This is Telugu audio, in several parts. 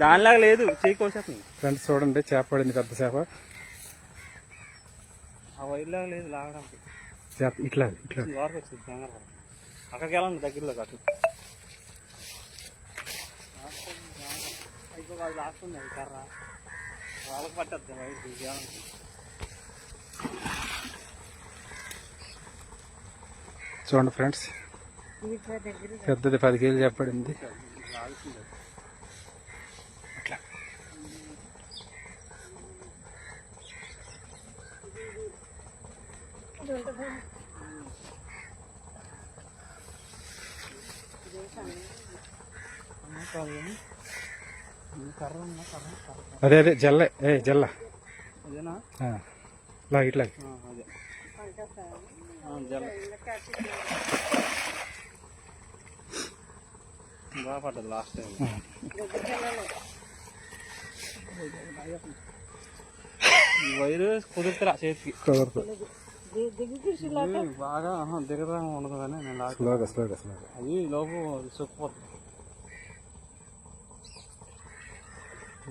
దానిలాగా లేదు, చేయి కోసేస్తుంది. ఫ్రెండ్స్ చూడండి, చేప పడింది, పెద్ద చేప. ఆ వైర్లాగా లేదు లాగడానికి. చేప ఇట్లా ఇట్లా లోపలికి వచ్చింది, కంగారు. అక్కడికి వెళ్ళండి, దగ్గరలో అటు అయిపోయి లాస్తుంది. అది కర్ర వాళ్ళకి పట్టద్దు వైర్ తీయాలంటే. చూడండి ఫ్రెండ్స్, పెద్దది 10 కేజీలు చెప్పబడింది. అట్లా అదే అదే జల్ల, జల్ల అదేనా ఇట్లా అదే జల్ల బాగా పడ్డది లాస్ట్ టైం. ఈ వైరు కుదురుతురా చేతికి, కుదరదు, బాగా దిగదా ఉండదు. కానీ నేను అది లోపు సొక్కుపోతుంది.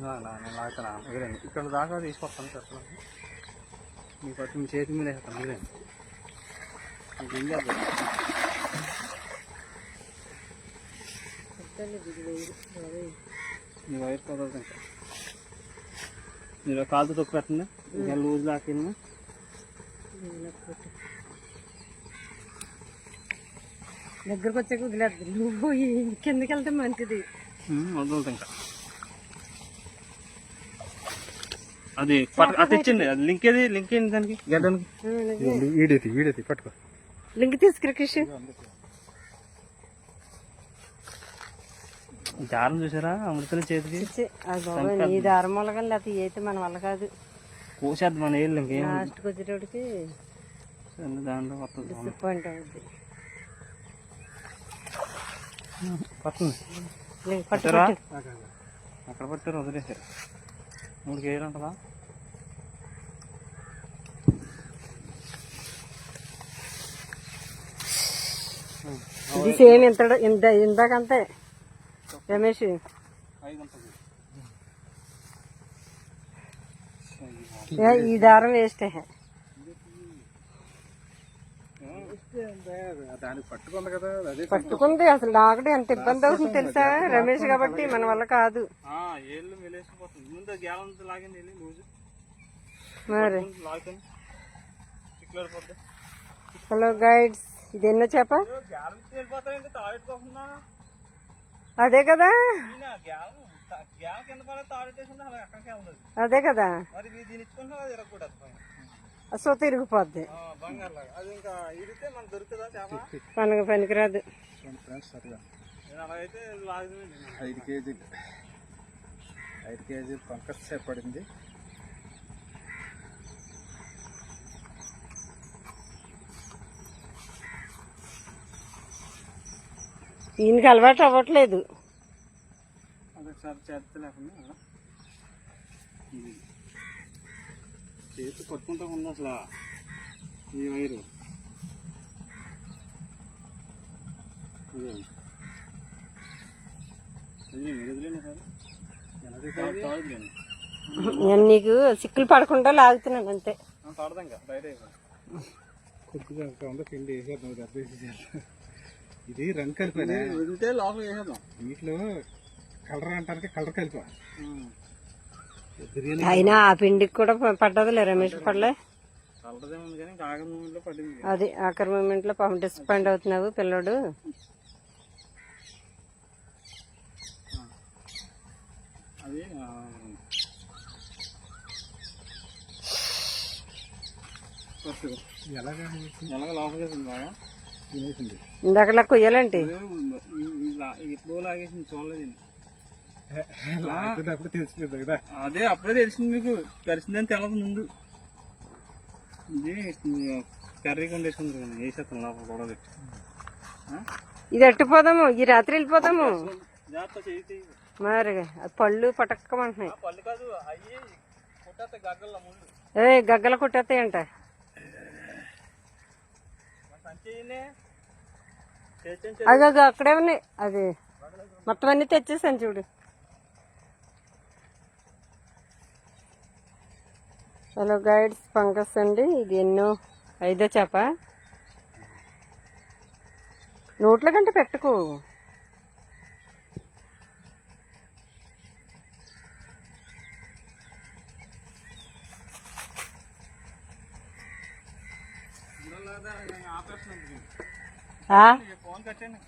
నేను లాగుతాను ఎదురండి, ఇక్కడ దాకా తీసుకొస్తాను చెప్పండి. మీకు వచ్చి మీ చేతి మీద వేస్తాను ఎదురండి. మీకు ఏం చేద్దాం, మీ వైర్ కుదరదు. ఇంకా మీరు కాలుతో తొక్కు పెట్టండి, ఇంకా లూజ్ లాక్కింది. దగ్గరకు వచ్చాక వదిలేదు, నువ్వు కిందకి వెళ్తే మంచిది. వదులుతా ఇంకా అది తెచ్చింది. అది లింక్ ఏంటి దానికి గడ్డానికి? ఈడైతే పట్టుకో, లింక్ తీసుకురా కృషి. దారం చూసారా అమృతం చేతికి? ఈ దారం వల్ల కానీ లేకపోతే అయితే మన వల్ల కాదు. కోసేద్ది మన ఏళ్ళు ఇంకేం. లాస్ట్కి వచ్చేటోడికి దాంట్లో వస్తుంది, డిసప్పాయింట్ అవుద్ది. పట్టురా, అక్కడ పట్టారు వదిలేసారు. 3 కేజీలు ఉంటుందా? ఇది సేమ్ ఇందాకంతే రమేష్. ఈ దారం వేస్ట్ పట్టుకుంది. అసలు నాకు ఎంత ఇబ్బంది అవుతుంది తెలుసా రమేష్, కాబట్టి మన వల్ల కాదు. మరి హలో గైడ్స్, ఇది ఎన్నో చేప? అదే కదా, అదే కదా, సో తిరిగిపోద్ది, మనకు పనికిరాదు. 5 కేజీలు పంకస్ చేప పడింది. ఈయనకి అలవాటు అవ్వట్లేదు. చేతి పట్టుకుంటా ఉంది అసలు ఈ వైరు. నేను నీకు సిక్కులు పడకుండా లాగుతున్నాను అంతే. పిండి ఇది రంగు కలిపాను, లోపల వేసేద్దాం. వీటిలో కలర్ అంటానికి కలర్ కలిపా. అయినా ఆ పిండికి కూడా పడ్డదిలే రమేష్, పడలే. అది ఆఖరి మూమెంట్ లో పాపం డిసప్పాయింట్ అవుతున్నావు పిల్లడు. ఇందాకలా కొయ్యాలంటే ఎప్పుడో లాగేసింది, చూడలేదు. అదే అప్పుడే తెలిసింది మీకు, తెలిసిందని తెలదు ముందు. ఇది కర్రీ కొండేసుకుంది కదా, వేసేస్తాం లోపల కూడా పెట్టి. ఇది అట్టిపోదాము, ఈ రాత్రి వెళ్ళిపోదాము. మరి పళ్ళు పటక్కమంటున్నాయి. పళ్ళు కాదు, అయ్యి కొట్టేస్తాయి గగ్గల్లో ముందు. గగ్గల కొట్టేస్తాయంట. అది అక్కడే ఉన్నాయి, అది మొత్తం అన్ని తెచ్చేసాను చూడు. హలో గైడ్స్, పంకస్ అండి. ఇది ఎన్నో 5వ చేప. నోట్ల కంటే పెట్టకు. ఆపేస్తున్నాను ఆ? ఫోన్ కట్టండి.